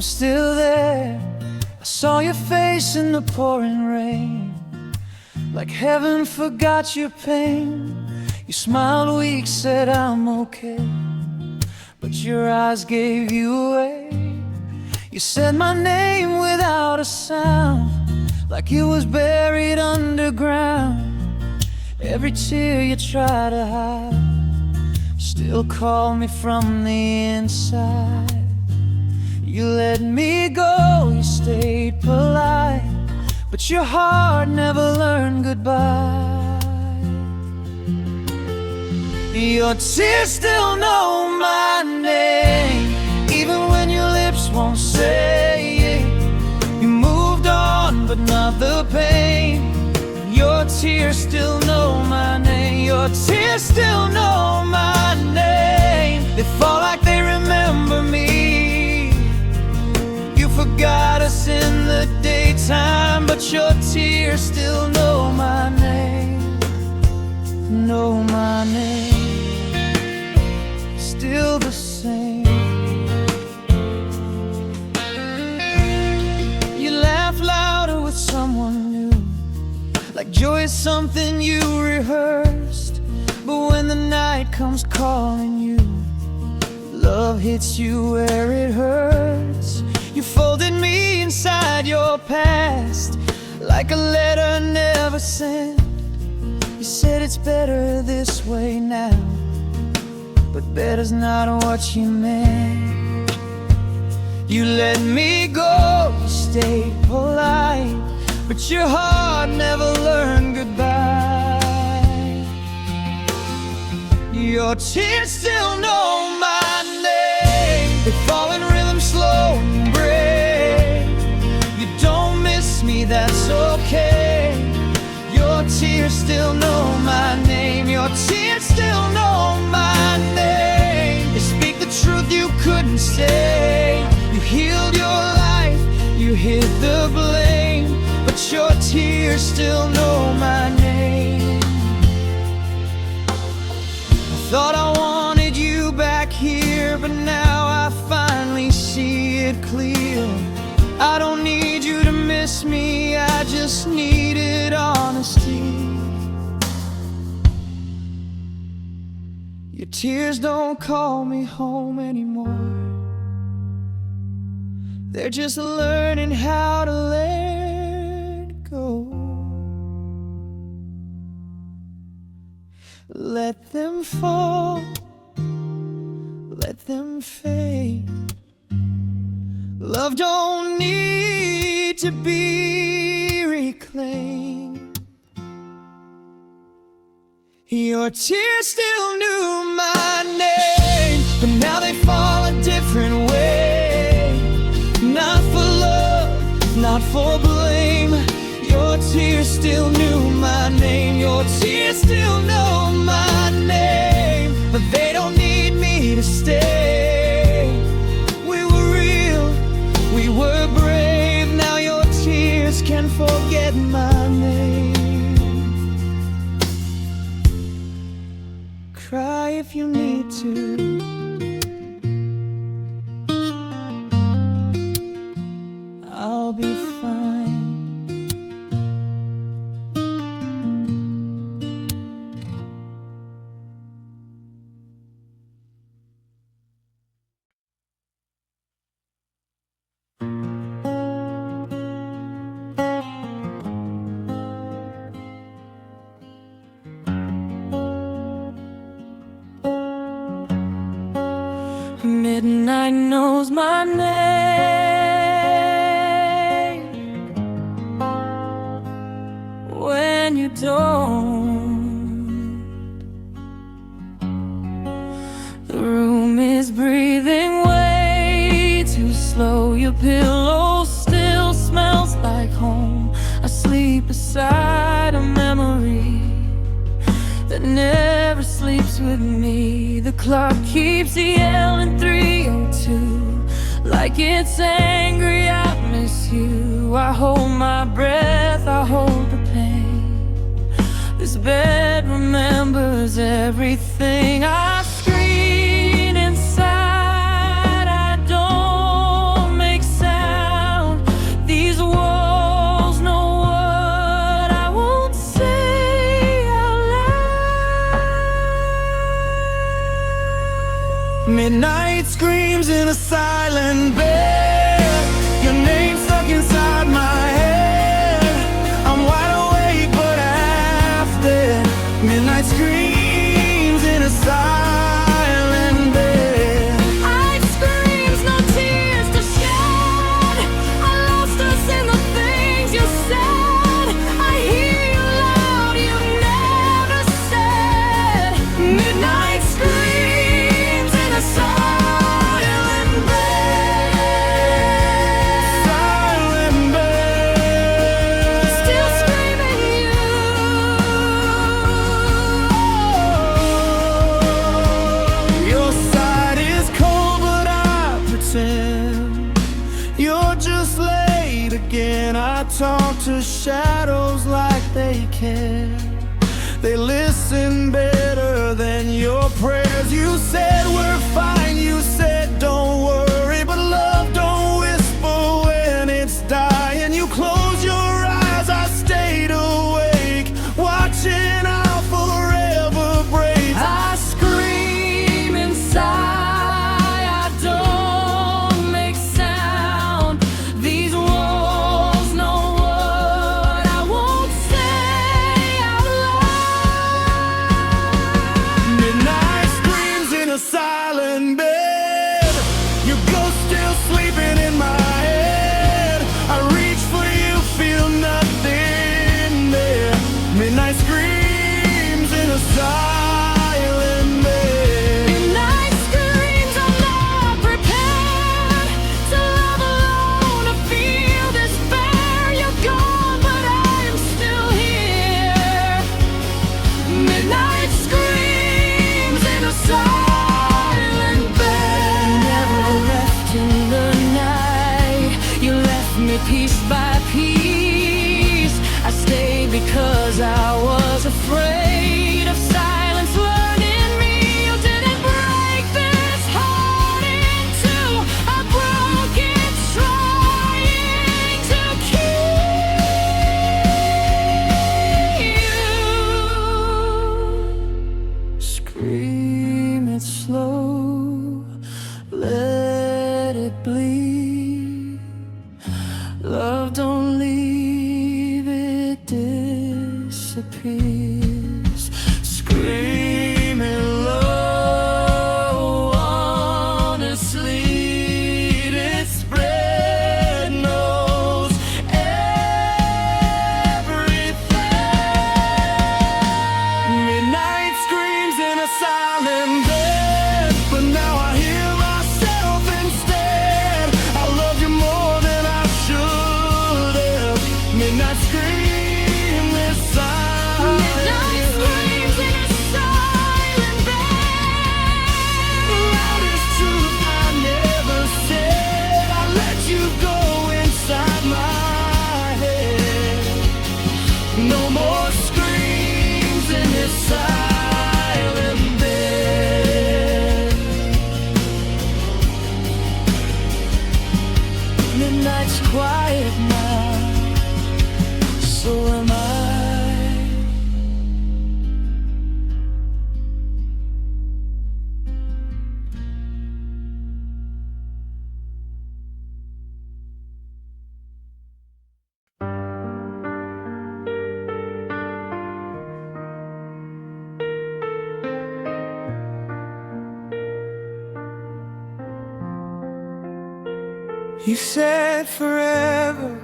still there. I saw your face in the pouring rain, like heaven forgot your pain. You smiled weak, said I'm okay, but your eyes gave you away. You said my name without a sound, like it was buried underground. Every tear you try to hide still called me from the inside. You let me go, you stayed polite, but your heart never learned goodbye. Your tears still know my name, even when your lips won't say it. You moved on, but not the pain. Your tears still know my name. Your tears still know my name. They fall like they remember me. You forgot us in the daytime, but your tears still know my name. Know my name. Still the same. You laugh louder with someone new, like joy is something you rehearsed. But when the night comes calling you, love hits you where it hurts. You folded me inside your past, like a letter never sent. You said it's better this way now, but better's not what you meant. You let me go, you stayed polite, but your heart never learned goodbye. Your tears still know my name. They fall in rhythm, slow and brave. You don't miss me, that's okay. Your tears still know my name. Your tears still know my name. They speak the truth you couldn't say. You healed your life, you hid the blame, but your tears still know my name. I thought I wanted you back here, but now I finally see it clear. I don't need you to miss me, I just needed honesty. Your tears don't call me home anymore. They're just learning how to let go. Let them fall, let them fade. Love don't need to be reclaimed. Your tears still knew my name, but now they fall a different way. Not for love, not for blame. Your tears still knew my name. Your tears still know my name, but they don't need me to stay. We were real, we were brave. Now your tears can forget my name. Cry if you need to. I'll be fine. Midnight knows my name when you don't. The room is breathing way too slow. Your pillow still smells like home. I sleep beside a memory that never sleeps with me. The clock keeps yelling 3:02, like it's angry I miss you. I hold my breath, I hold the pain. This bed remembers everything I screen inside. I don't make sense. screams in a silent bed. Your name stuck inside my head. I'm wide awake but half dead. Midnight screams in a silent bed. Night screams, no tears to shed. I lost us in the things you said. I hear you loud, you never said. Midnight screams in a silent bed. Silent bed. Still screaming you. Your side is cold but I pretend you're just late again. I talk to shadows like they care. They listen better than your prayers. You said we're fine, you said don't worry, but love don't whisper when it's dying. You close your eyes, I stayed awake, watching our forever breaks. I scream inside, I don't make sound. These walls know what I won't say out loud. Midnight screams in a silent bed. Your ghost still sleeping in my head. I reach for you, feel nothing there. Midnight screams in a silent bed. Midnight screams, I'm not prepared to love alone, to feel despair. You're gone, but I am still here. Midnight screams in a silent bed. You never left in the night. You left me piece by piece. I stayed because I was afraid of silence learning me. You didn't break this heart in two. I broke it trying to keep you. Scream it slow, let it bleed. Love don't leave, it disappears. Scream it low, honestly, this spread knows everything. Midnight screams in a silent bed, but now I hear myself instead. I love you more than I should have. Midnight scream this silent. Midnight screams in a silent bed. Loudest truth I never said. I let you go inside my head. No more screams in this silent bed. Midnight's quiet now, so am I. You said forever,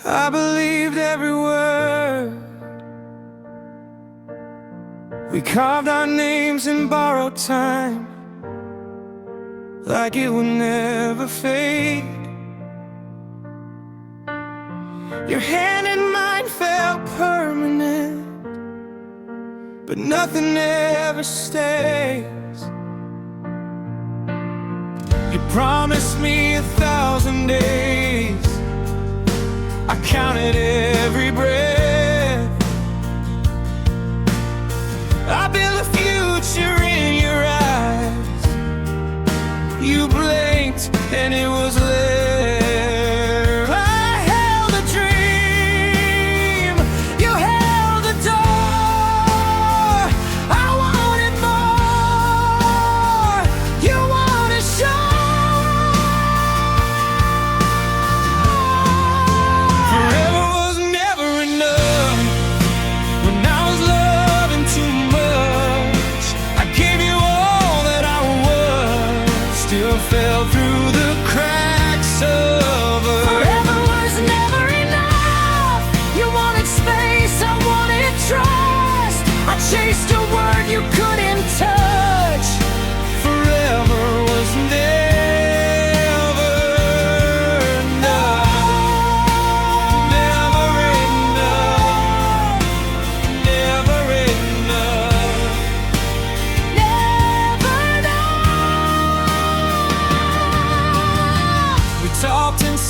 I believed every word. We carved our names in borrowed time, like it would never fade. Your hand in mine felt permanent, but nothing ever stays. You promised me 1,000 days, I counted every breath. I built a future in your eyes. You blinked and it was there. I held a dream, you held the door. I wanted more,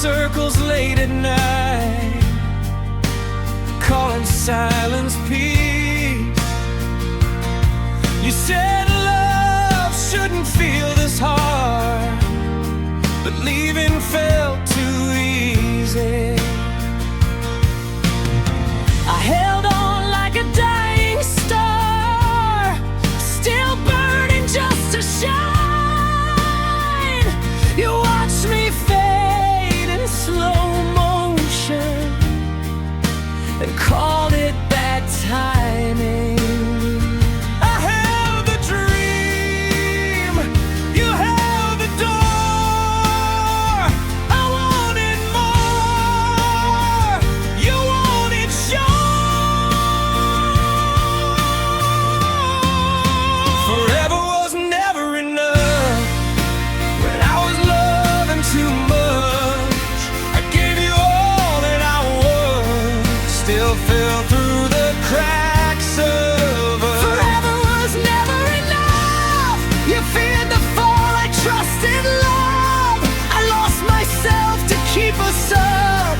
circles late at night, calling silence peace. You said love shouldn't feel this hard, but leaving felt too easy. I held on like a dying star, still burning just to shine. You watched me fade in slow motion and called it bad timing. I held the dream, you held the door. I wanted more, you wanted sure. Forever was never enough. When I was loving too much, I gave you all that I was, still fell through the cracks of us. Forever was never enough. You feared the fall, I trusted love. I lost myself to keep us up.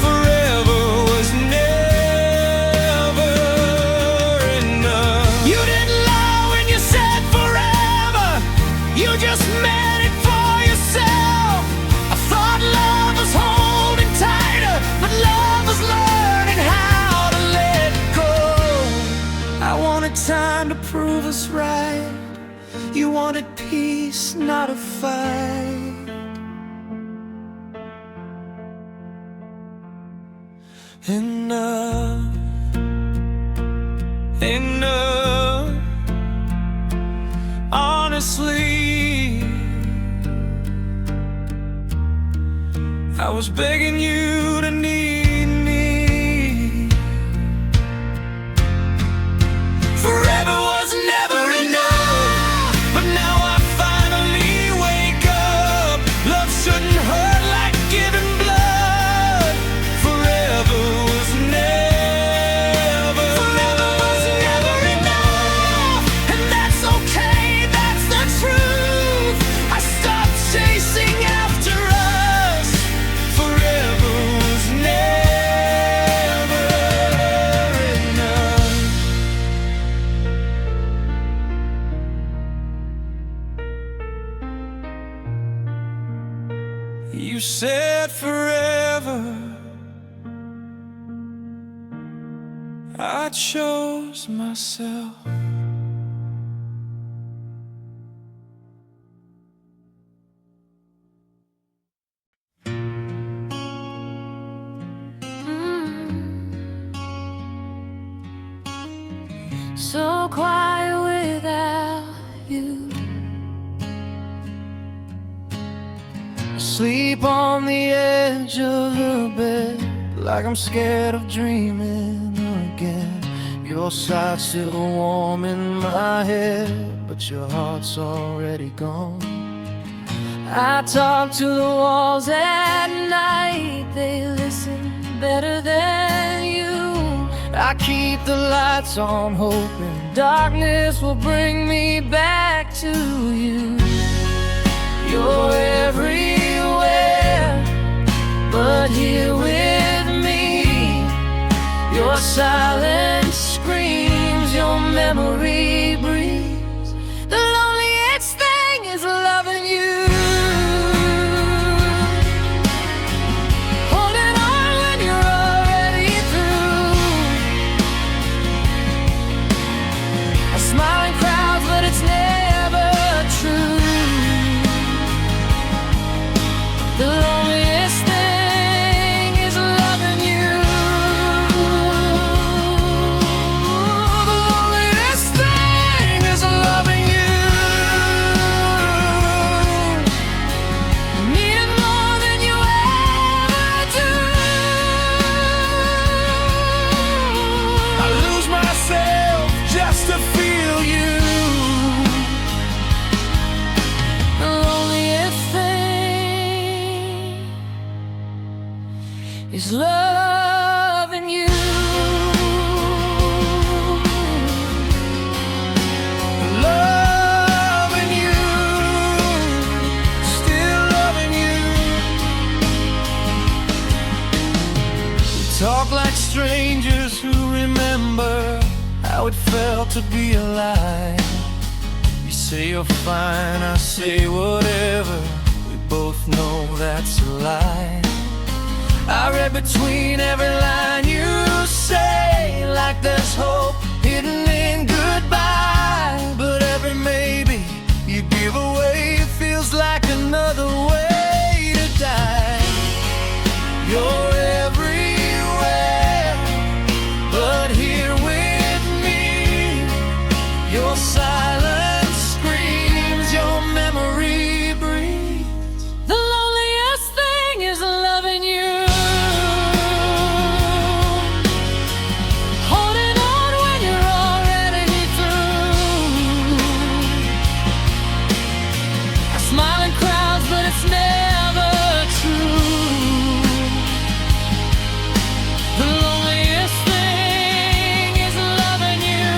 Forever was never enough. You didn't lie when you said forever, you just meant it for yourself. I thought love was holding tighter, but love was learning how to let go. I wanted time to prove us right. You wanted peace, not a fight. Enough, enough. Honestly, I was begging you to need me. Forever was never enough, but now I finally wake up. Love shouldn't hurt like giving blood. Forever was never enough, and that's okay, that's the truth. I stopped chasing after us. Forever was never enough. You said forever, I chose myself. So quiet without you. Sleep on the edge of the bed, like I'm scared of dreaming again. Your side still warm in my head, but your heart's already gone. I talk to the walls at night, they listen better than you. I keep the lights on, hoping darkness will bring me back to you. You're everywhere, but here with me. Your silence screams, your memory breathes. The loneliest thing is loving you. Holding on when you're already through. A smiling crowds, but it's never true. The loneliest thing is loving you. The loneliest thing is loving you. Need it more than you ever do. I lose myself just to feel you. The loneliest thing is loving you. Loving you, still loving you. strangers who remember how it felt to be alive. You say you're fine, I say whatever. We both know that's a lie. I read between every line you say, like there's hope hidden in goodbye. But every maybe you give away feels like another way to die. You're everywhere, but here with me. Your silence screams, your memory breathes. The loneliest thing is loving you. Holding on when you're already through. I smile in crowds, but it's never true. The loneliest thing is loving you.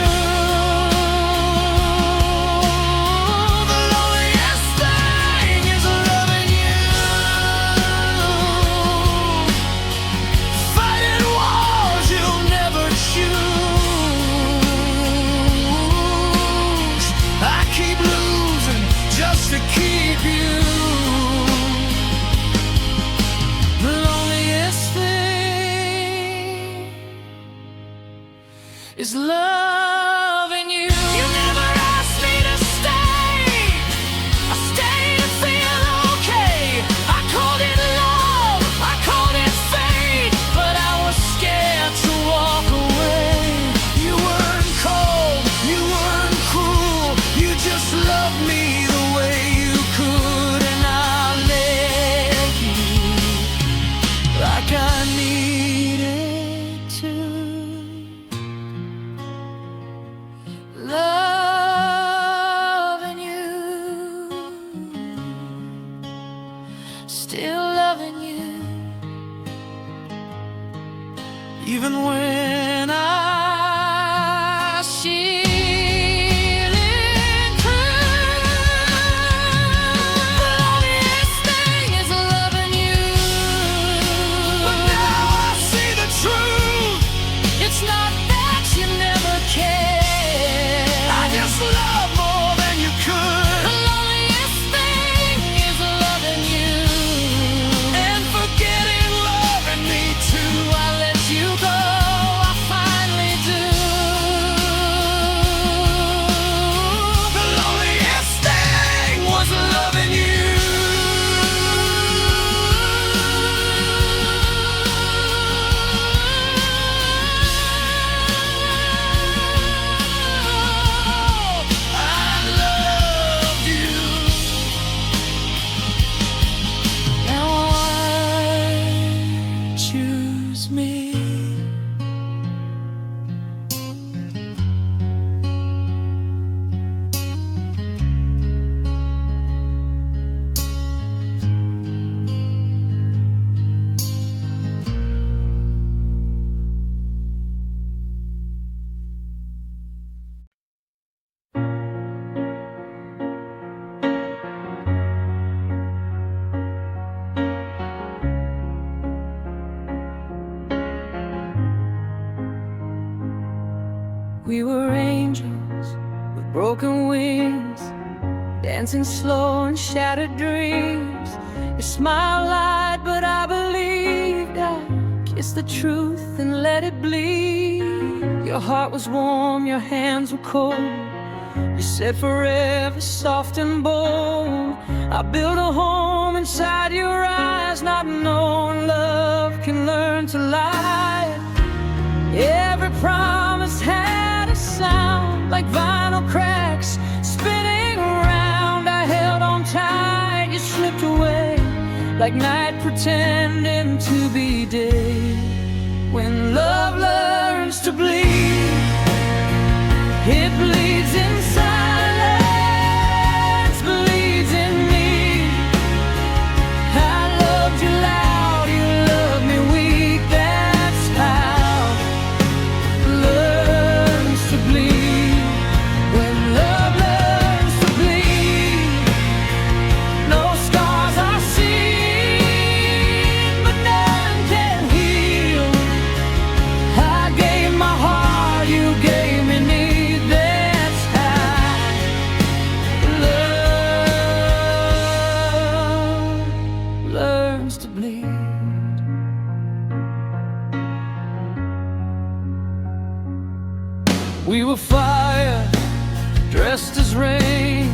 The loneliest thing is loving you. Fighting wars you'll never choose. I keep losing just to keep you. The loneliest thing is loving you. You never asked me to stay. I stayed to feel okay. I called it love, I called it fate, but I was scared to walk away. You weren't cold, you weren't cruel. You just loved me the way you could, and I let you like I needed to. Loving you, still loving you, even when I feeling cruel. The loneliest thing is loving you. But now I see the truth. It's not that you never cared. I just love more than you could. The loneliest thing is loving you. And forgetting loving me too. I let you go, I finally do. The loneliest thing was loving you. I loved you. Now I choose me. We were angels with broken wings, dancing slow in shattered dreams. Your smile lied, but I believed. I kissed the truth and let it bleed. Your heart was warm, your hands were cold. You said forever, soft and bold. I built a home inside your eyes, not knowing love can learn to lie. Every promise had a sound, like vinyl cracks spinning around. I held on tight, you slipped away, like night pretending to be day. When love learns to bleed, it bleeds in silence, bleeds in me. I loved you loud, you loved me weak. That's how learns to bleed. When love learns to bleed, no scars are seen, but none can heal. learns to bleed. We were fire, dressed as rain,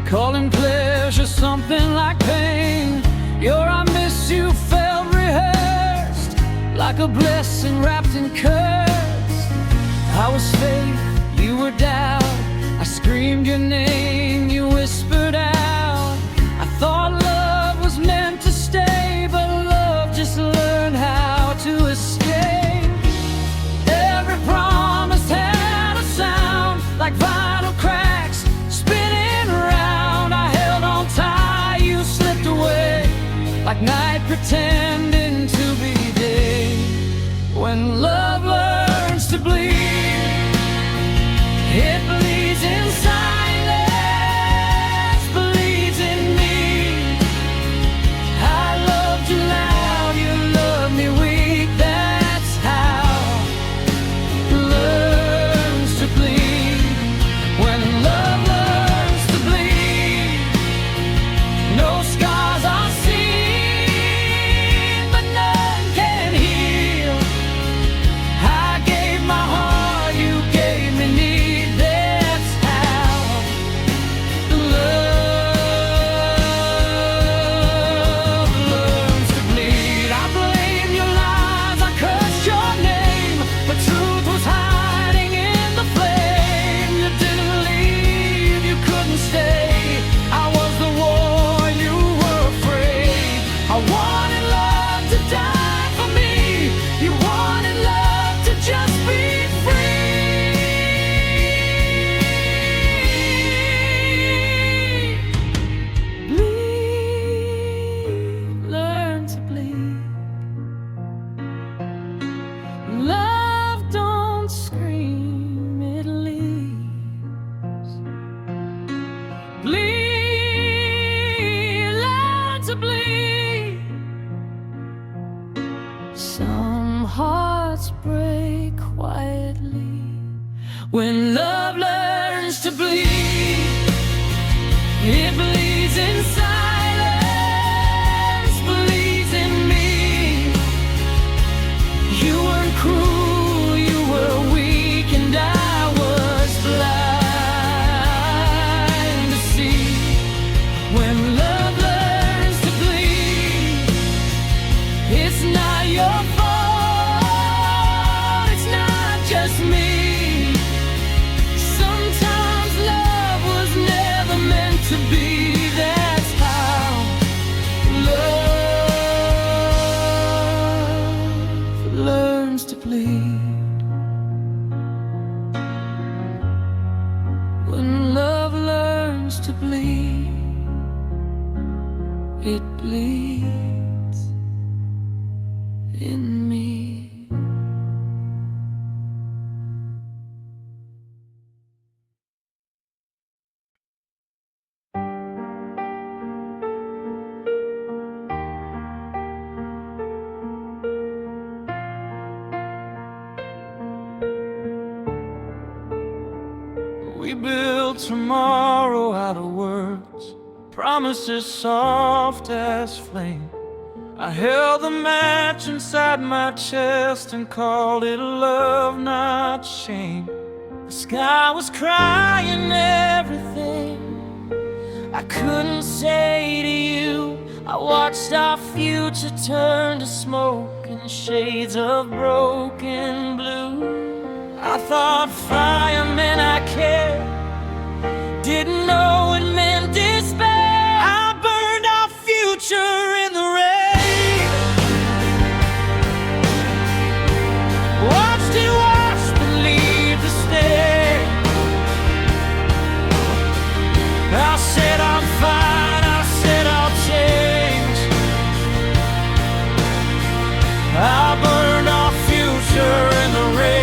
calling pleasure something like pain. Your I miss you felt rehearsed, like a blessing wrapped in curse. I was faith, you were doubt. I screamed your name, you whispered out. I thought love was meant to stay, but love just learned how to escape. Every promise had a sound, like vinyl cracks spinning round. I held on tight, you slipped away, like night pretending to be day. When love learns to bleed, it bleeds in silence, bleeds in me. I loved you loud, you loved me weak. That's how it learns to bleed. When love learns to bleed, no scars are seen, but none can heal. I gave my heart, you gave me need. That's how love learns to bleed. I blame your lies, I cursed your name, but truth was hiding in the flame. You didn't leave, you couldn't stay. I was the war, you were afraid. I wanted love to die for me, you wanted love to just be free. Bleed, learn to bleed. Love don't scream, it leaves. Bleed, learn to bleed. Some hearts break quietly when love learns to bleed. It bleeds in silence, bleeds in me. You weren't cruel, you were weak, and I was blind to see. When love learns to bleed, it's not your fault, it's not just me. Sometimes love was never meant to be. That's how love learns to bleed. When love learns to bleed, it bleeds in me. We built tomorrow out of words, promises soft as flame. I held the match inside my chest and called it love, not shame. The sky was crying everything I couldn't say to you. I watched our future turn to smoke in shades of broken blue. I thought fire meant I cared, didn't know it meant despair. I burned our future in the rain, watched it wash beneath the stair. I said I'm fine, I said I'll change. I burned our future in the rain.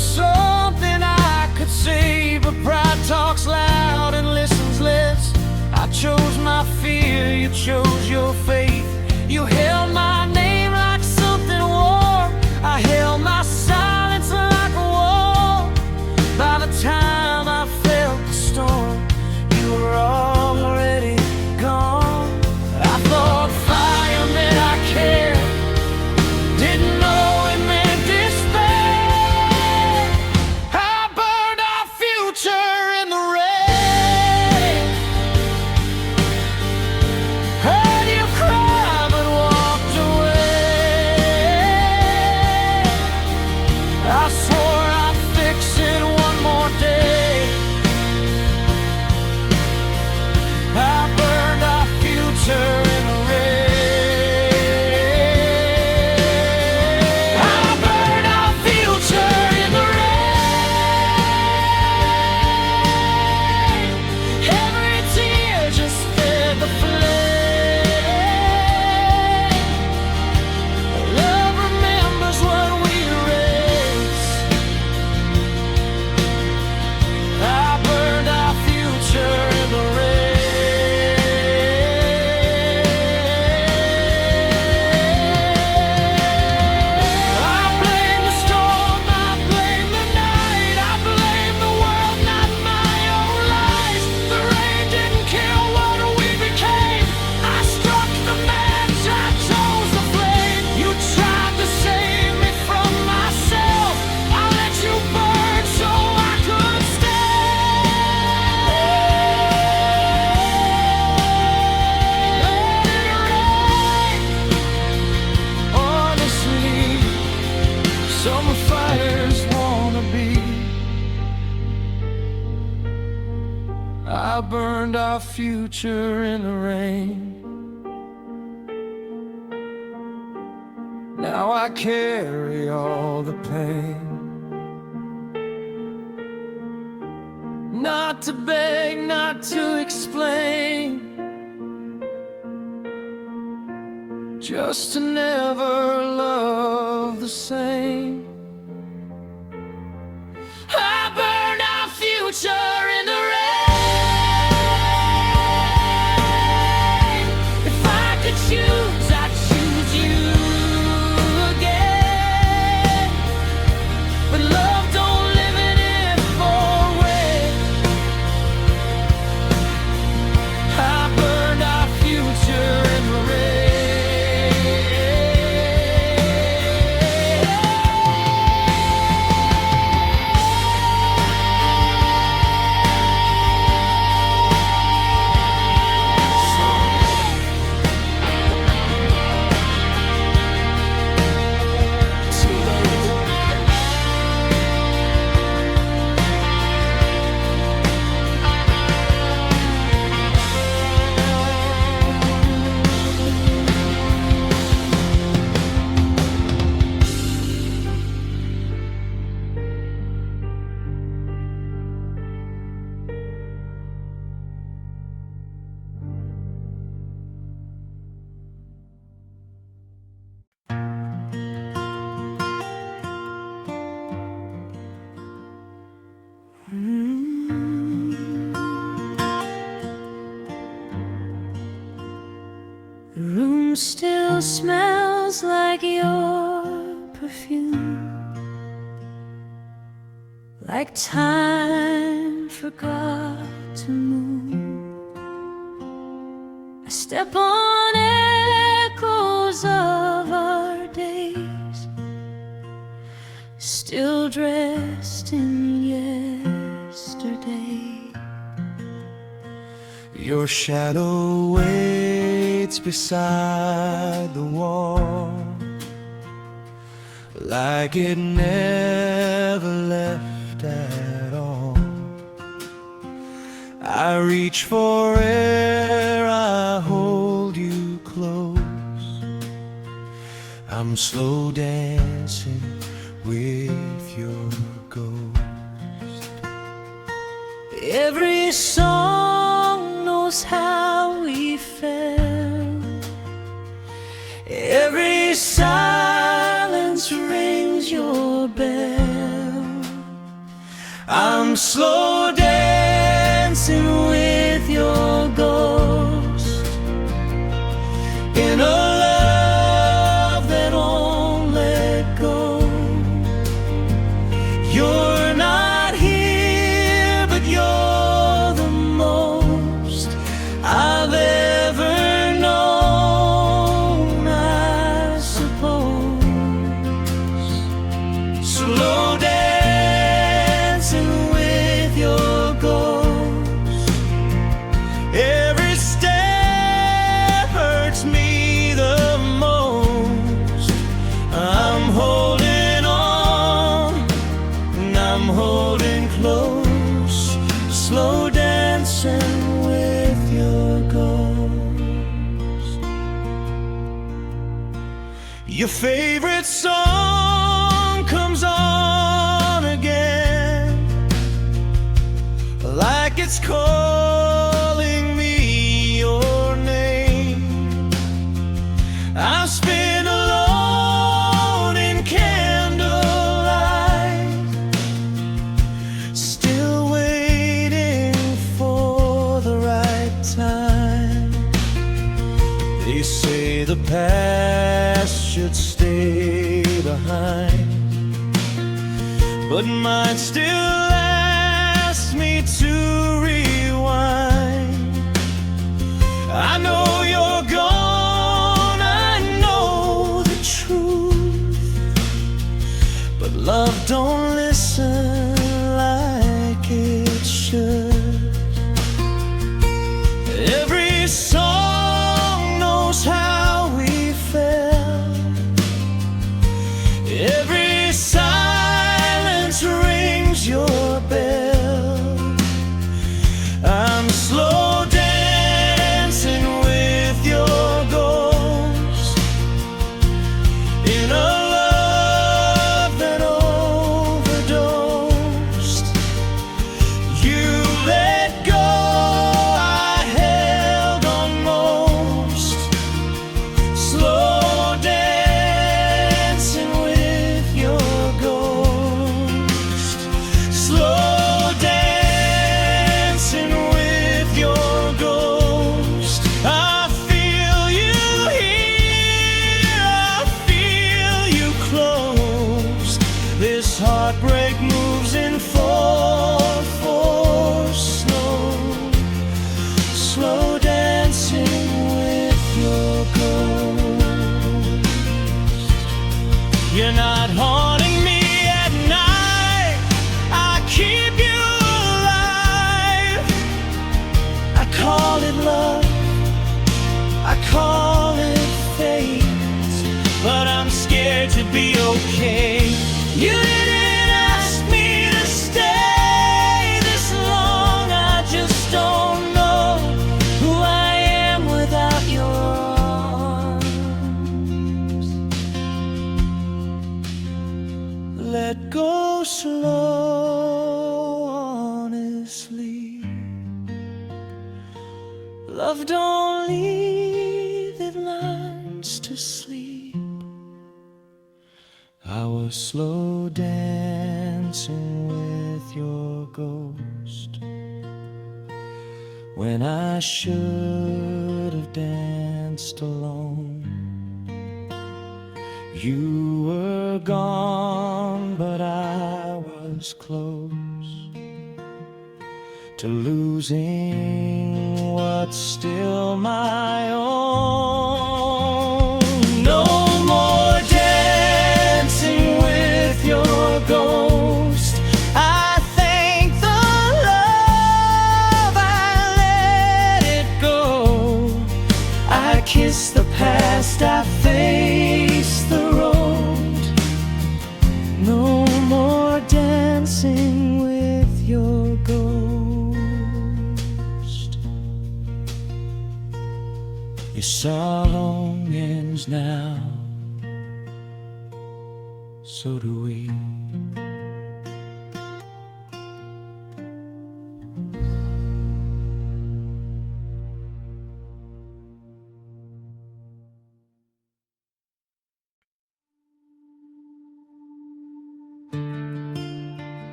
was something I could say, but pride talks loud and listens less. I chose my fear, you chose your faith. You held my name like something warm. I held my silence like a wall. By the time I felt the storm, you were already gone. I thought fire meant I cared, didn't know it meant despair. I burned our future in the rain. Heard you cry but walked away. I swore I'd fix it one more day. I burned our future in the rain. I burned our future in the rain. Every tear just fed the flame. Love remembers what we erase. I burned our future in the rain. I blame the storm, I blame the night, I blame the world, not my own lies. The rain didn't kill what we became. I struck the match, I chose the flame. You tried to save me from myself. I let you burn so I could stay. Let it rain. Honestly, summer fires wanna be. I burned our future in the rain. Now I carry all the pain. Not to beg, not to explain, just to never love the same. I burned our future in the rain. If I could choose, I'd choose you again. But love don't live in it for way. I burned our future in the rain. The room still smells like your perfume, like time forgot to move. I step on echoes of our days, still dressed in yesterday. Your shadow waits beside the wall, like it never left at all. I reach for air, I hold you close. I'm slow dancing with your ghost. Every song knows how we felt. Every silence rings your bell. slow dancing with your ghost in a love that won't let go. You're not here, but you're the most I've ever known, I suppose. Slow dancing with your ghost. Every step hurts me the most. I'm holding on and I'm holding close. Slow dancing with your ghost. Your favorite song comes on again, like it's calling me your name. I've spent alone in candlelight, still waiting for the right time. They say the past should stay behind, but mine still asks me to rewind. I know you're gone, I know the truth, but love don't listen like it should. Every song knows how we felt. Every silence rings your bell. I'm slow dancing with your ghost in a love that overdosed. You let go, I held on most. Slow dancing with your ghost. Slow dancing with your ghost. I feel you here, I feel you close. This heartbreak moves in 4/4 slow. Slow dancing with your ghost. You're not haunting me at night, I keep you alive. I call it love, I call it fate, but I'm scared to be okay. You didn't ask me to stay this long, I just don't know who I am without your arms. Let go slow, honestly. Love don't leave, it learns to sleep. I was slow dancing with your ghost when I should have danced alone. You were gone, but I was close to losing what's still my own. No more dancing with your ghost. I thank the love I let it go. I kiss the past, I face the road. No more dancing with your ghost. You saw longings now, so do we.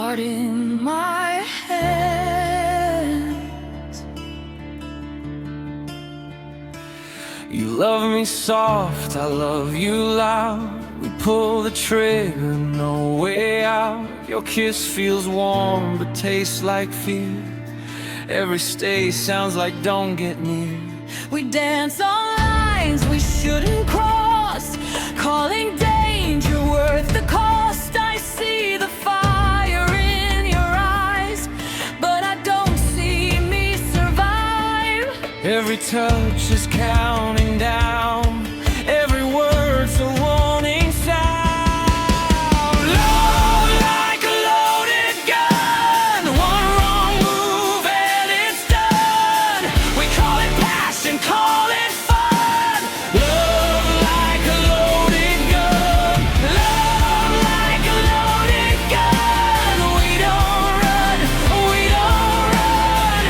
heart in my hands. You love me soft, I love you loud. We pull the trigger, no way out. Your kiss feels warm but tastes like fear. Every stay sounds like don't get near. We dance on lines we shouldn't cross, calling danger worth the cost. I see the fire in your eyes, but I don't see me survive. Every touch is counting down, every word's a warning sound. Love like a loaded gun, one wrong move and it's done. We call it passion, call it fun. Love like a loaded gun, love like a loaded gun. We don't run, we don't run,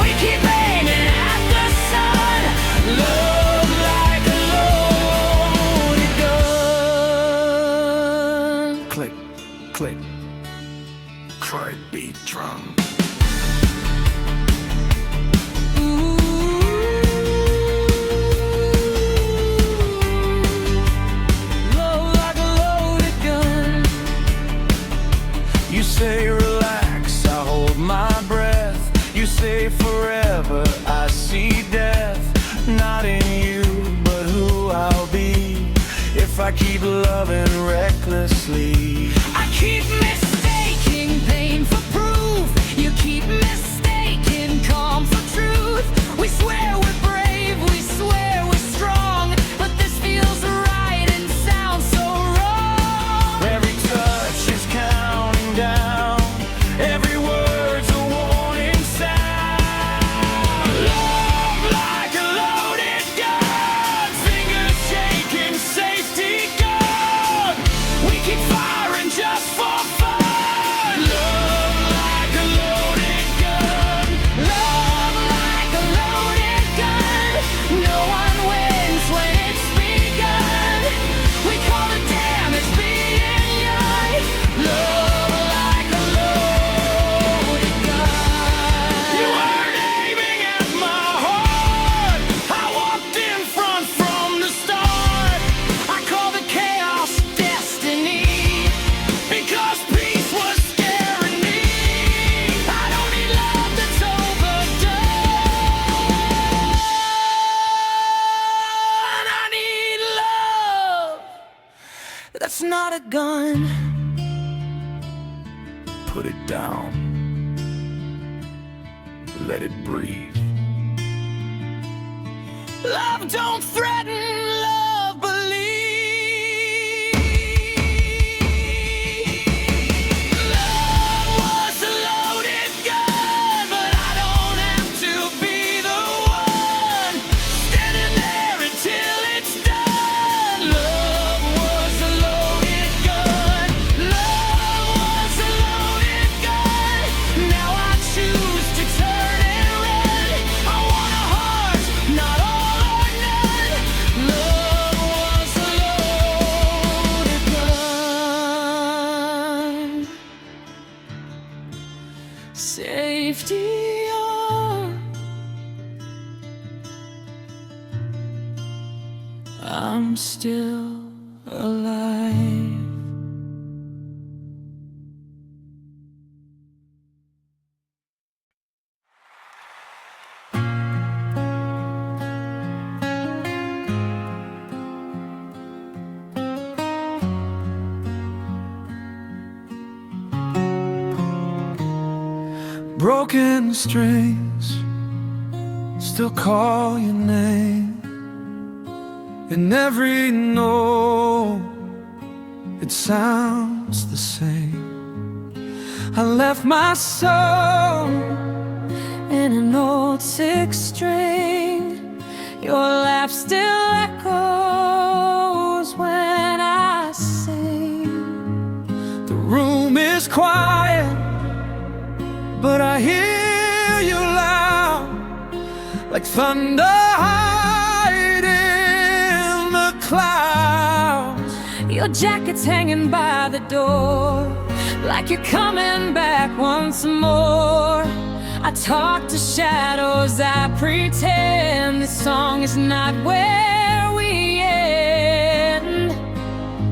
we keep aiming at the sun. Love like a loaded gun. Click, click, heartbeat drum. Love like a loaded gun. You say relax, I hold my breath. You say forever, I see death. Not in you, but who I'll be if I keep loving recklessly. I keep mistaking pain for proof. You keep mistaking calm for truth. We swear we're brave, we swear we're strong, but this feels right and sounds so wrong. Every touch is counting down, every word's a warning sound. Love like a loaded gun, fingers shaking, safety gun. We keep firing just for fun. Love like a loaded gun, love like a loaded gun. No one wins when it's begun. We call the damage being young. Love like a loaded gun. You weren't aiming at my heart, I walked in front from the start. I call the chaos destiny, because peace was scaring me. I don't need love that's overdone, I need love that's not a gun. Put it down, let it breathe. Love don't threaten, love believe. Love was a loaded gun, but I don't have to be the one standing there until it's done. Love was a loaded gun, love was a loaded gun. Now I choose to turn and run. I want a heart, not all or none. Love was a loaded gun. Safety on, I'm still alive. Broken strings still call your name, in every note it sounds the same. I left my soul in an old six string. Your laugh still echoes when I sing. The room is quiet, but I hear you loud, like thunder hiding in the clouds. Your jacket's hanging by the door, like you're coming back once more. I talk to shadows, I pretend this song is not where we end.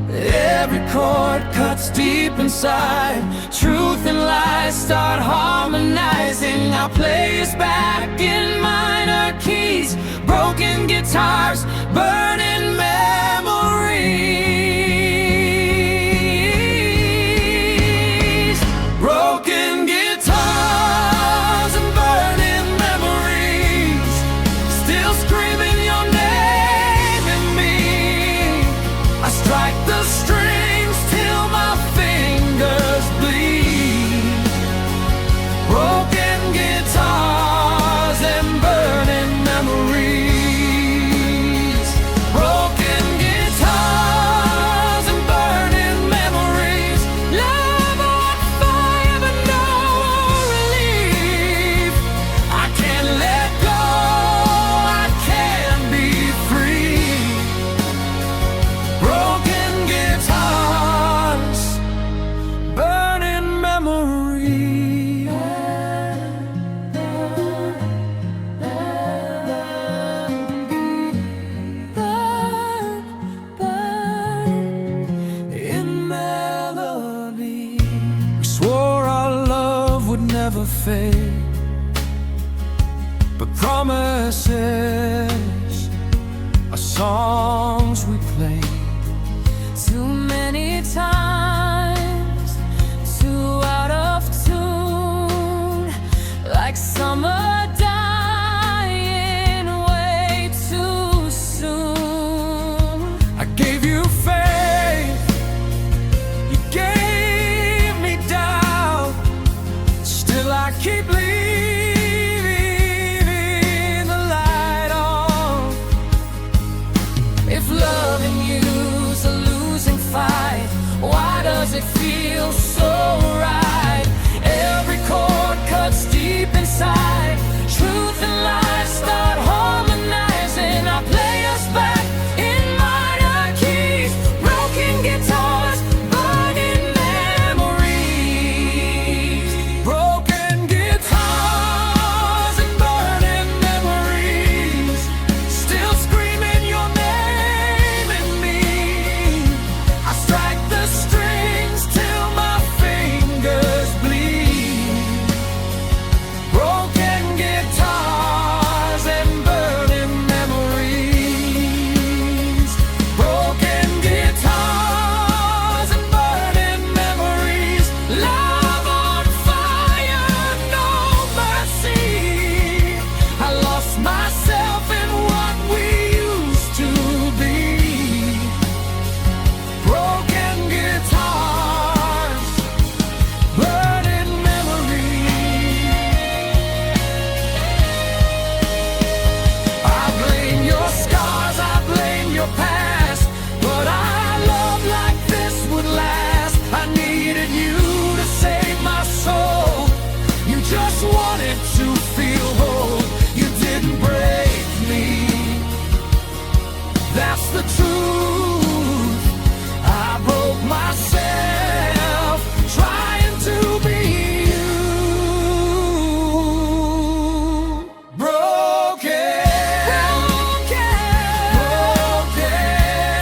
Every chord cuts deep inside. Truth and lies start harmonizing. I play us back in minor keys. Broken guitars, burning memories. Broken guitars and burning memories, still screaming your name in me. I strike the strings till my fingers bleed. Broken guitars and burning memories. Broken guitars and burning memories. Love on fire but no relief. I can't let go, I can't be free. Broken guitars, burning memories. In melody, we swore our love would never fade, but promises are songs we play. Too many times, too out of tune, like summer dying way too soon. I gave you faith, you gave me doubt. Still I keep leaving the light on. If loving you's a losing fight, why does it feel so right? Every chord cuts deep inside. Truth and lies start harmonizing. I play us back in minor keys. Broken guitars, burning memories. Broken guitars and burning memories, still screaming your name in me. I strike the strings till my fingers bleed. Broken guitars and burning memories. Broken guitars and burning memories. Love on fire, no mercy. I lost myself in what we used to be. Broken guitars, burning memories. I blame your scars, I blame your past, but our love like this would last. I needed you to save my soul. You just wanted to feel whole. You didn't break me. That's the truth. I broke myself trying to be you. Broken.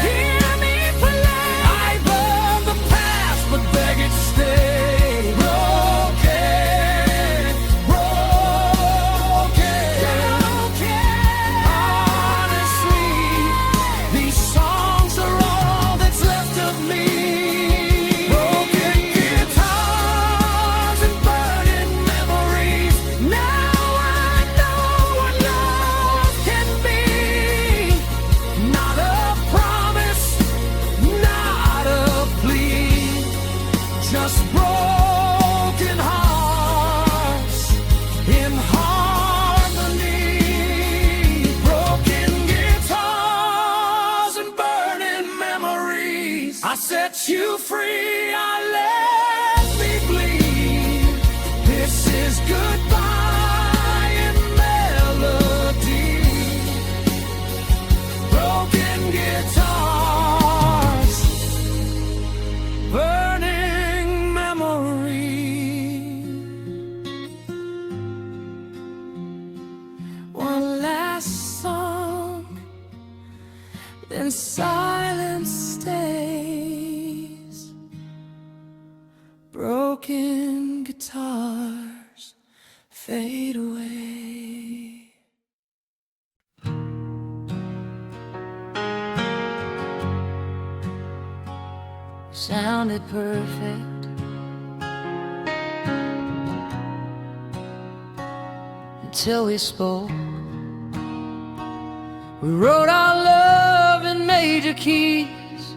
Hear me play. I burn the past, but beg it stay. Broken. Honestly, these songs are all that's left of me. Broken guitars and burning memories. Now I know what love can be. Not a promise, not a plea, just broken hearts in harmony. Broken guitars and burning memories. I set you free, I let me bleed. This is goodbye in melody. Broken guitars, burning memories. broken guitars fade away. Sounded perfect until we spoke. We wrote our love in major keys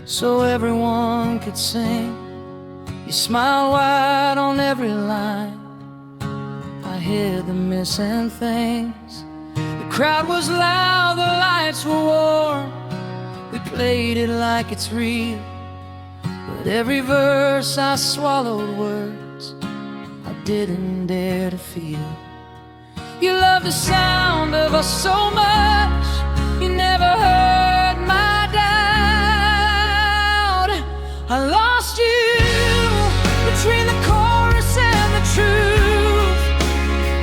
so everyone could sing. You smiled wide on every line. I hear the missing things. The crowd was loud, the lights were warm. We played it like it's real, but every verse I swallowed words I didn't dare to feel. You love the sound of us so much, you never heard my doubt. I lost you between the chorus and the truth,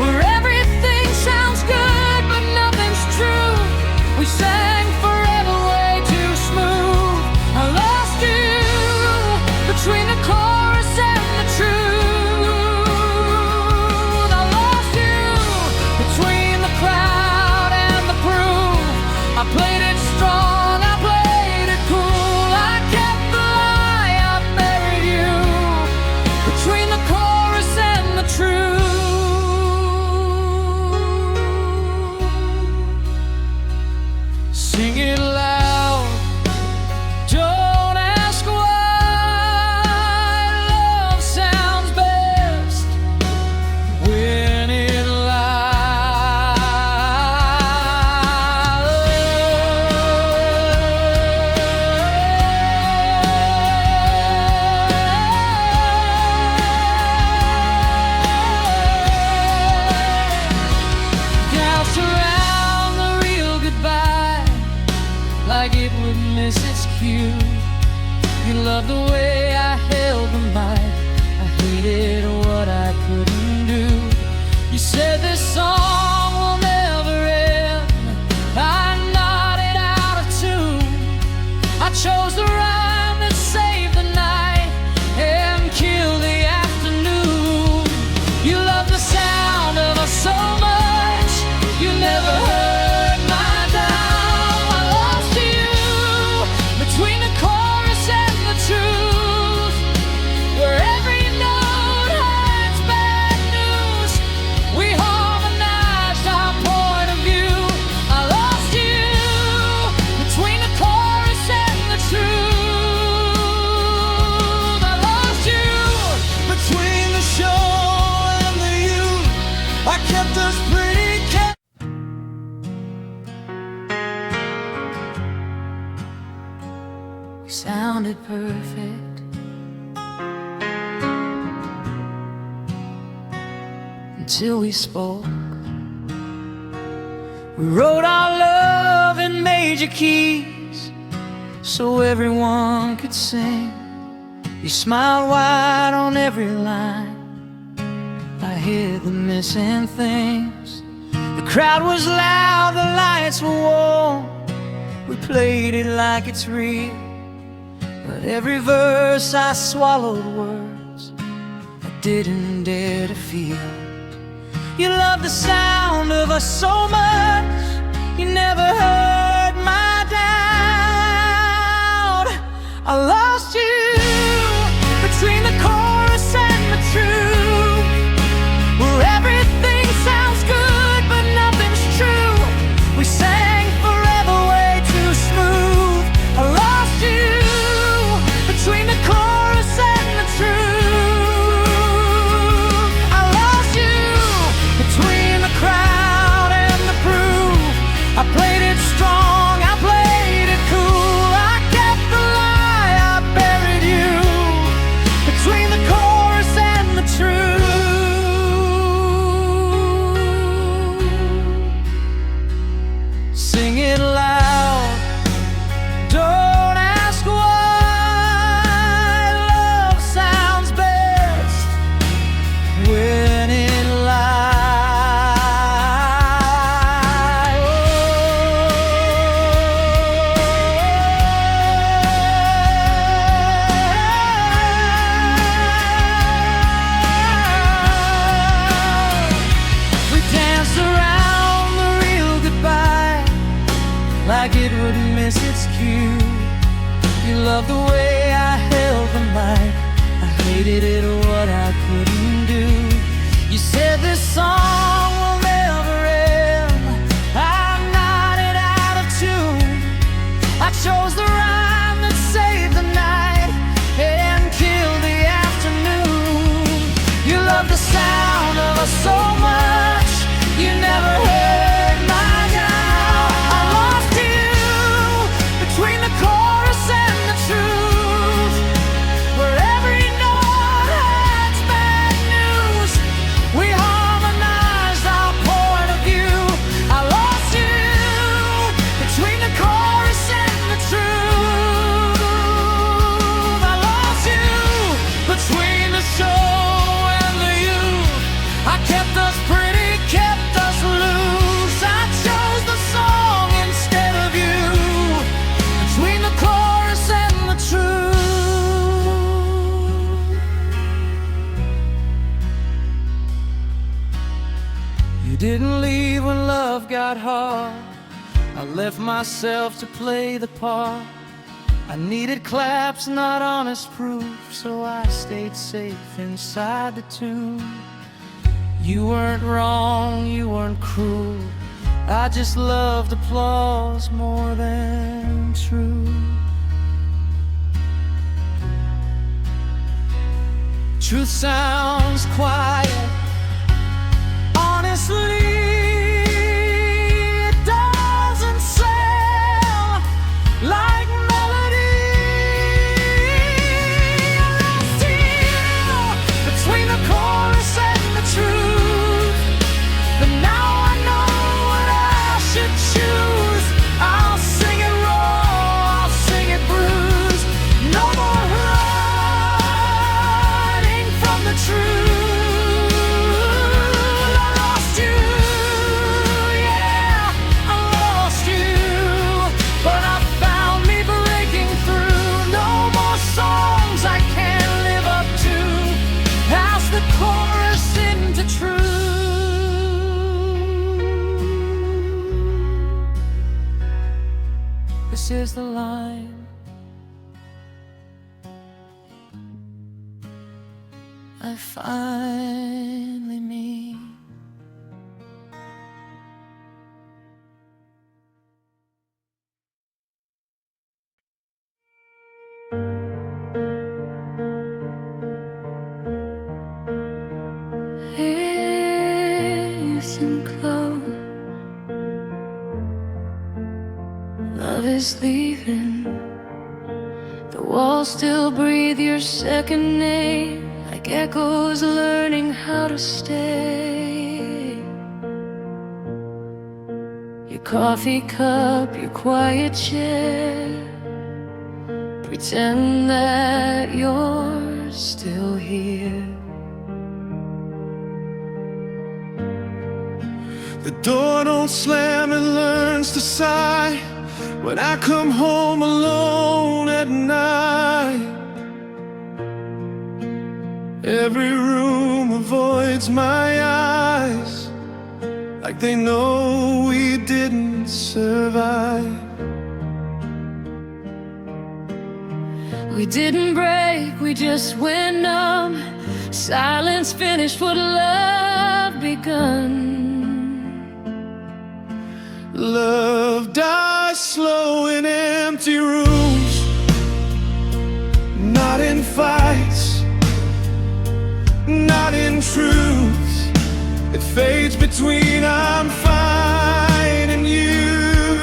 where everything sounds good but nothing's true. We sang forever way too smooth. I lost you between the chorus and the truth. I lost you between the crowd and the proof. I played it strong, I played it cool. I kept the lie, I buried you between the chorus and the truth. Sing it loud, don't ask why. Love sounds best when it Doubts around the real goodbye, like it would miss its cue. You loved the way I held the mic, I hated what I couldn't do. You said this song will never end, I nodded out of tune. I chose the rhyme that saved the night and killed the afternoon. You love the sound of us so much, you never heard my doubt. I lost you between the chorus and the truth, where every note hides bad news. We harmonized our point of view. I lost you between the chorus and the truth. I lost you between the show and the youth. I kept us pretty careful. Sounded perfect until we spoke. We wrote our love in major keys so everyone could sing. You smiled wide on every line. I hear the missing things. The crowd was loud, the lights were warm. We played it like it's real, but every verse I swallowed words I didn't dare to feel. You love the sound of us so much, you never heard my doubt. I lost you between the chorus and the truth, where everything sounds good but nothing's true. We sang forever way too smooth. I lost you between the chorus and the truth. I lost you between the crowd and the proof. I played it strong. loved the way I held the mic. I hated it what I couldn't do. You said this song will never end. I'm nodded out of tune. I chose the rhyme that saved the night and killed the afternoon. You love the sound of us so much, you never heard my gal. I lost you between the chorus and the truth, where every note had bad news. We harmonized our point of view. I lost you between the chorus and the truth. I lost you between the show and the youth. I kept us pretty, kept us loose. I chose the song instead of you, between the chorus and the truth. You didn't leave when love got hard. I left myself to play the part. I needed claps, not honest proof, so I stayed safe inside the tune. You weren't wrong, you weren't cruel. I just loved applause more than true. Truth sounds quiet, honestly. It doesn't sound like melody. I lost you between the chorus and the truth, but now I know what I should choose. I'll sing it raw, I'll sing it bruised. No more running from the truth. I lost you, yeah, I lost you, but I found me breaking through. No more songs I can't live up to. Pass the chorus into truth. This is the line I finally mean. Listen close, love is leaving. The walls still breathe your second name, like echoes learning how to stay. Your coffee cup, your quiet chair, pretend that you're still here. The door don't slam, it learns to sigh when I come home alone at night. Every room avoids my eyes, like they know we didn't survive. We didn't break, we just went numb. Silence finished what love begun. Love dies slow in empty rooms, not in fights, not in truth. It fades between I'm fine and you.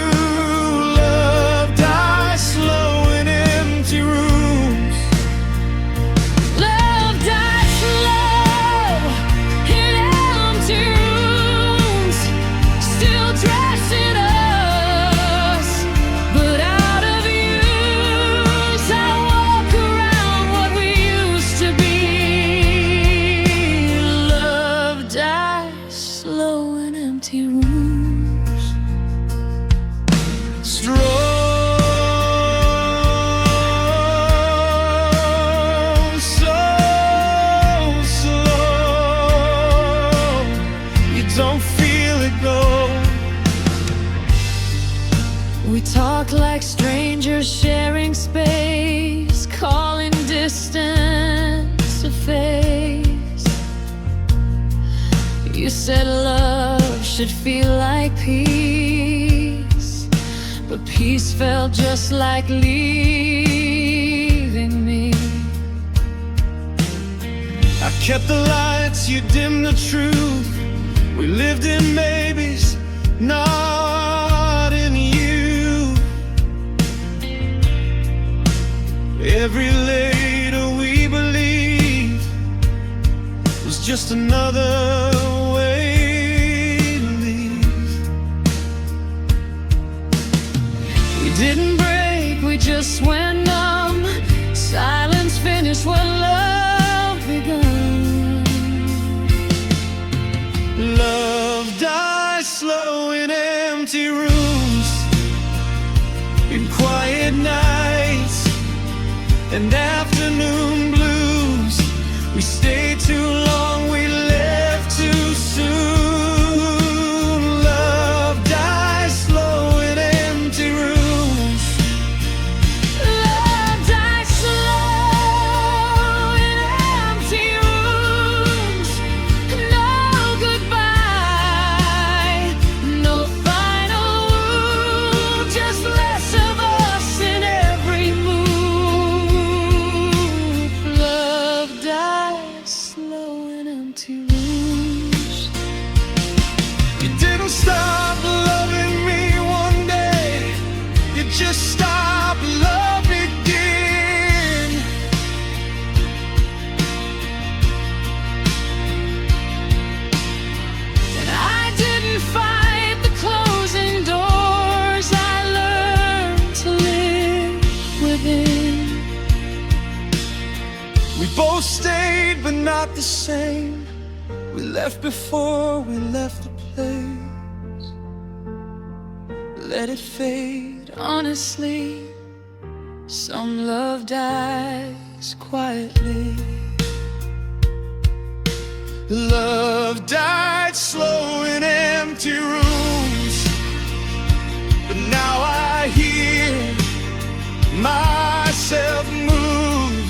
Love dies slow in empty rooms. Love died slow in empty rooms, still dressing us, but out of use. I walk around what we used to be. Love dies slow in empty rooms. distance a phase. You said love should feel like peace, but peace felt just like leaving me. I kept the lights, you dimmed the truth. We lived in maybes, not in you. Every later we believed was just another way to leave. We didn't break, we just went numb. Silence finished what love begun. Love dies slow in empty rooms, in quiet nights and afternoon blues. We stayed too long, we left too soon. Love dies slow in empty rooms. Love dies slow in empty rooms. No goodbye, no final wound, just less of us in every move. Love dies slow in empty rooms. You didn't stop loving me one day, you just stopped loving again. And I didn't fight the closing doors, I learned to live within. We both stayed but not the same. We left before we left the place. Let it fade. Honestly, some love dies quietly. Love died slow in empty rooms, but now I hear myself move.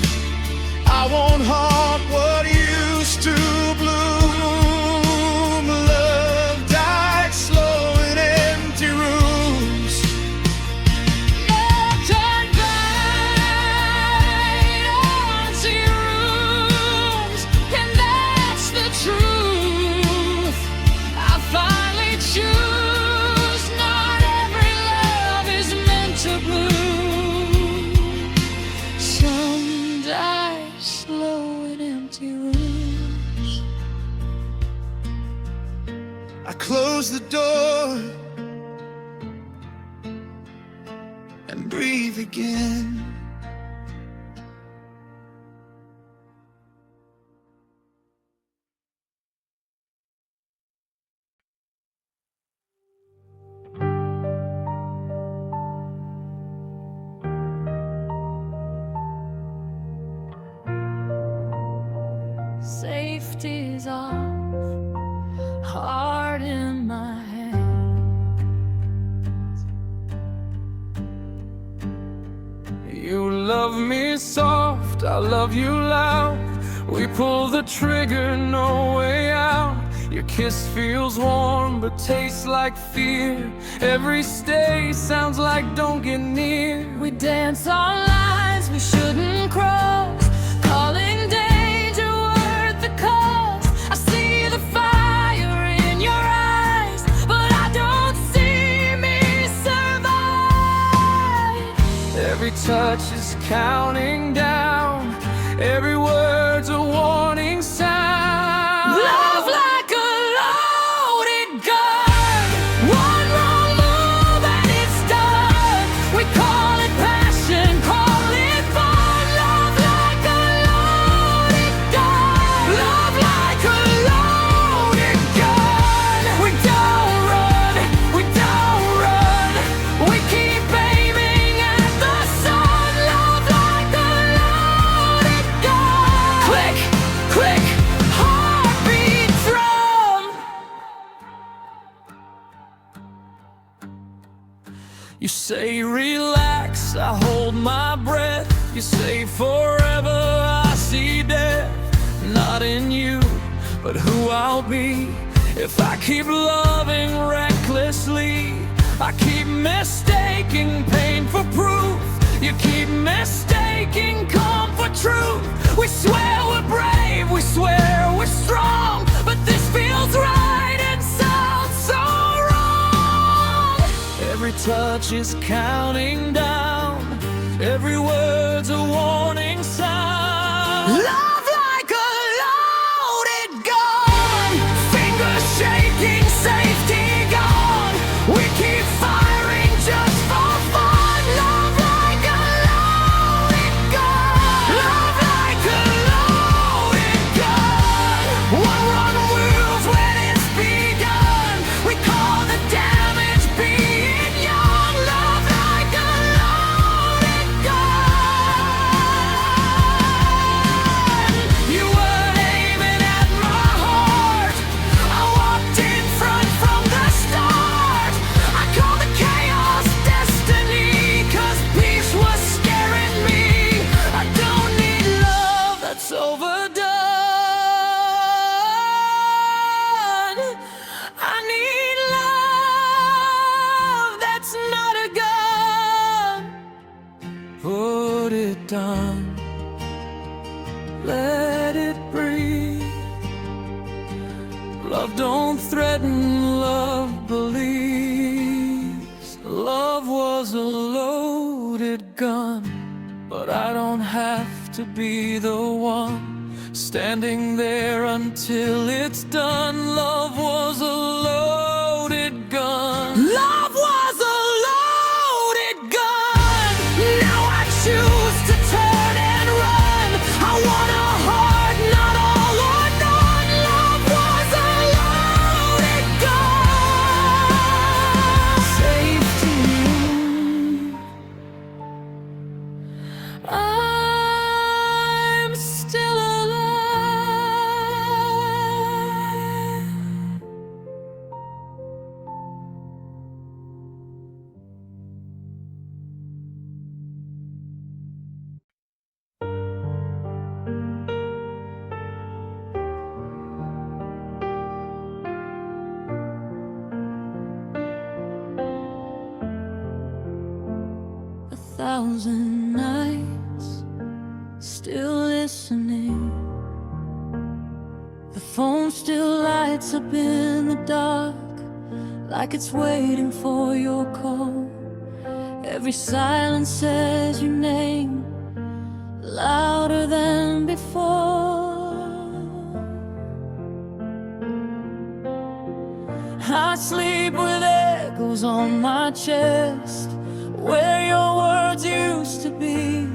I won't haunt what used to bloom. Love died slow in empty rooms. Love turned bright empty rooms, and that's the truth. I finally choose. Not every love is meant to bloom. Some die slow in empty rooms. I close the door and breathe again. Safety's off, heart in my hands. You love me soft, I love you loud. We pull the trigger, no way out. Your kiss feels warm but tastes like fear. Every stay sounds like don't get near. We dance on lines we shouldn't cross, calling danger worth the cost. I see the fire in your eyes, but I don't see me survive. Every touch is counting down, every word's a warning sound. Love like a loaded gun, one wrong move and it's done. We call it passion, call it fun. Love like a loaded gun, love like a loaded gun. We don't run, we don't run, we keep aiming at the sun. Love like a loaded gun. Click, click, heartbeat drum. You say relax, I hold my breath. You say forever, but who I'll be if I keep loving recklessly. I keep mistaking pain for proof. You keep mistaking calm for truth. We swear we're brave, we swear we're strong, but this feels right and sounds so wrong. Every touch is counting down, every word's a warning sound. Love like a loaded gun, fingers shaking, safety gone. We keep firing just for fun. Love like a loaded gun. Love like a loaded gun. One wrong move when it's begun. We call the damage being young. Love like a loaded gun. You were aiming at my heart. I walked in front from the start. I call the chaos destiny, 'cause peace was scaring me. I don't need love that's overdone. I need love that's not a gun. Put it down, let it breathe. Love don't threaten, love believes. Love was a loaded gun, but I don't have to be the one standing there until it's done. Love was a loaded gun. Love was a loaded gun. Now I choose to turn and run. I want a heart, not all or none. Love was a loaded gun. Safety. I'm still alive. 1,000 nights, still listening. The phone still lights up in the dark, like it's waiting for your call. Every silence says your name, louder than before. I sleep with echoes on my chest, where your words used to be.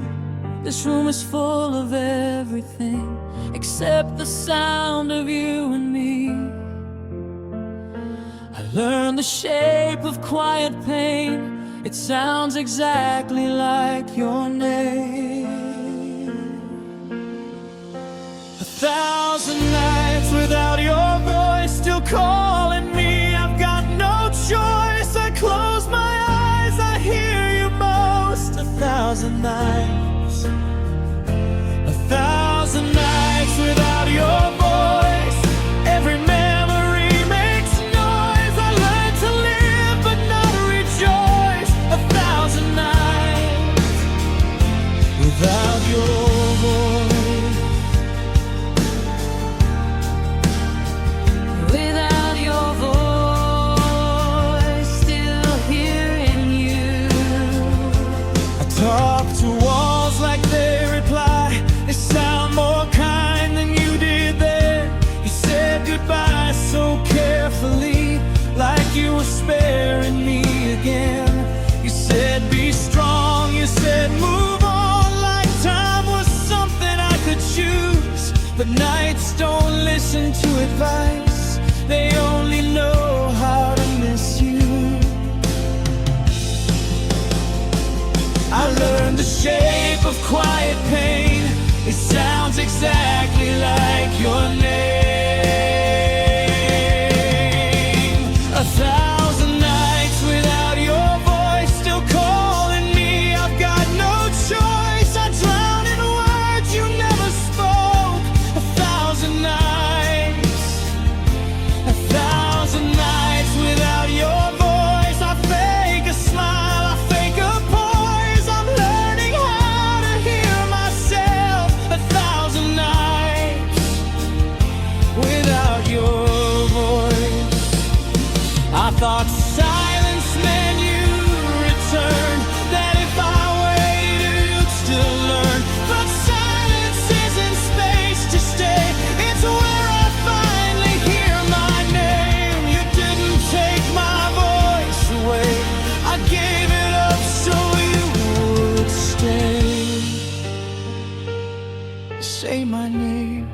This room is full of everything except the sound of you and me. I learned the shape of quiet pain. It sounds exactly like your name. 1,000 nights without your voice still calling me. I've got no choice. I close my eyes, I hear you most. 1,000 nights, 1,000 nights without your voice. Every memory makes noise. I learned to live but not rejoice. 1,000 nights without your voice. Without your voice, still hearing you. I talk to walls like they reply. They sound more kind than you did then. You said goodbye so carefully, like you were sparing me again. You said be strong, you said move on, like time was something I could choose. But nights don't listen to advice, they only know how to miss you. I learned the shape of quiet pain. It sounds exactly like your name. 1,000 nights without your voice still calling me. I've got no choice. I drown in words you never spoke. 1,000 nights say my name.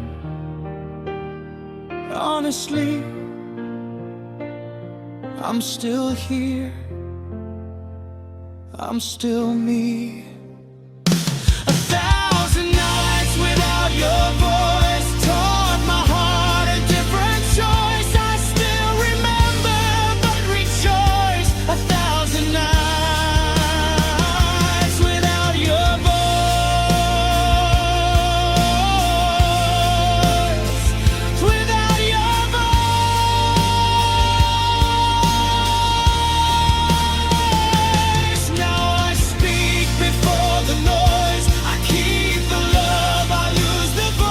Honestly, I'm still here. I'm still me. 1,000 nights without your voice taught my heart a different choice. I still remember but rejoice. 1,000 nights without your voice. Without your voice. Now I speak before the noise. I keep the love, I lose the void.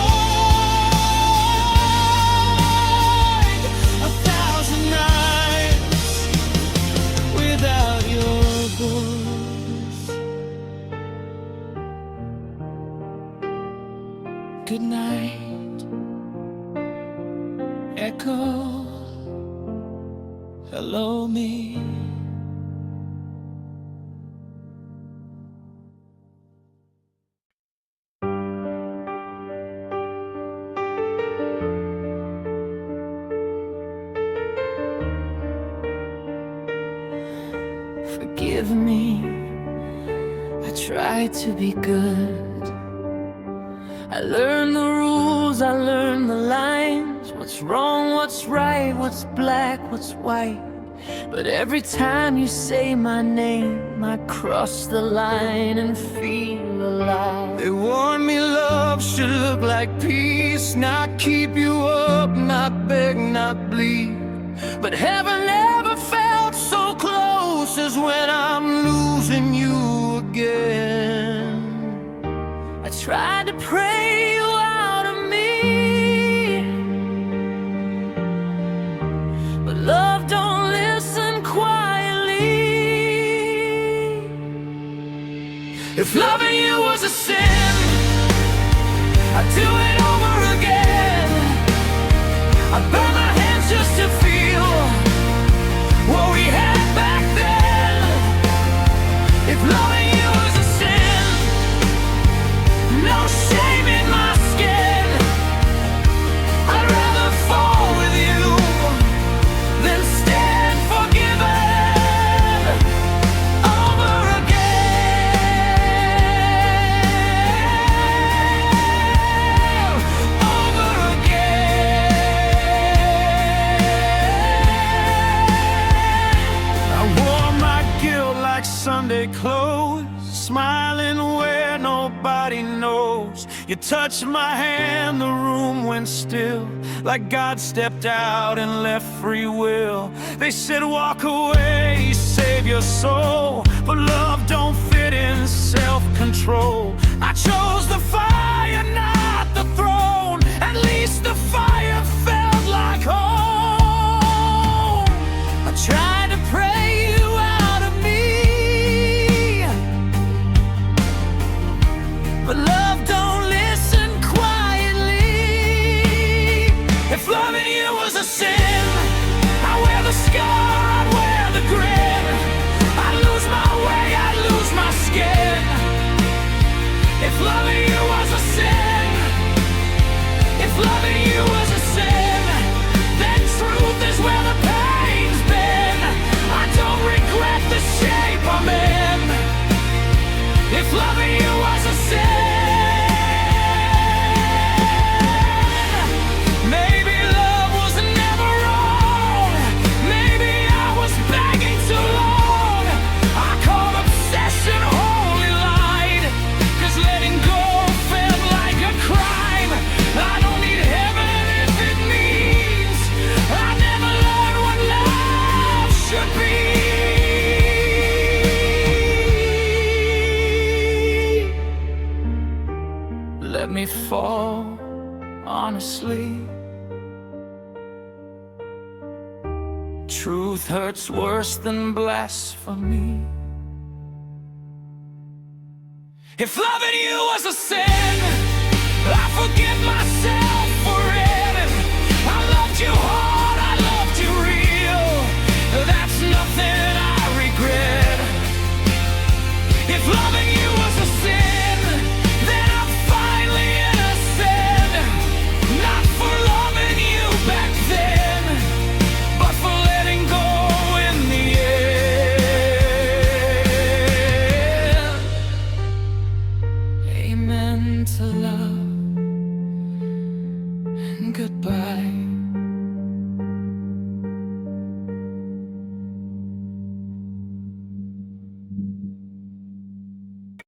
1,000 nights without your voice. Good night, echo. Hello, me. Forgive me, I tried to be good. I learned the rules, I learned the lines. What's wrong, what's right, what's black, what's white. But every time you say my name, I cross the line and feel alive. They warned me love should look like peace, not keep you up, not beg, not bleed. But heaven never felt so close as when I'm losing you again. I tried to pray you out of me, but love don't listen quietly. If loving you was a sin, I'd do it over again. I'd burn my hands just to feel what we had back then. If loving you was a sin, no shame in my skin. I'd rather fall with you than stand forgiven over again. Over again. I wore my guilt like Sunday clothes, smiling where nobody knows. You touched my hand, the room went still, like God stepped out and left free will. They said walk away, save your soul, but love don't fit in self-control. I chose the fire, not the throne. At least the fire felt like home. I tried to pray you out of me, but love don't listen quietly. If loving you was a sin, I wear the scar, I'd wear the grin. I'd lose my way, I'd lose my skin. If loving you was a sin, if loving you was a sin, then truth is where the pain's been. I don't regret the shape I'm in. If loving you was a sin, maybe love was never wrong. Maybe I was begging too long. I called obsession holy light, 'cause letting go felt like a crime. I don't need heaven if it means I never learned what love should be. Let me fall, honestly. Truth hurts worse than blasphemy. If loving you was a sin, I forgive myself for it. I loved you hard, I loved you real. That's nothing I regret. If loving you was a sin, then I'm finally innocent. goodbye.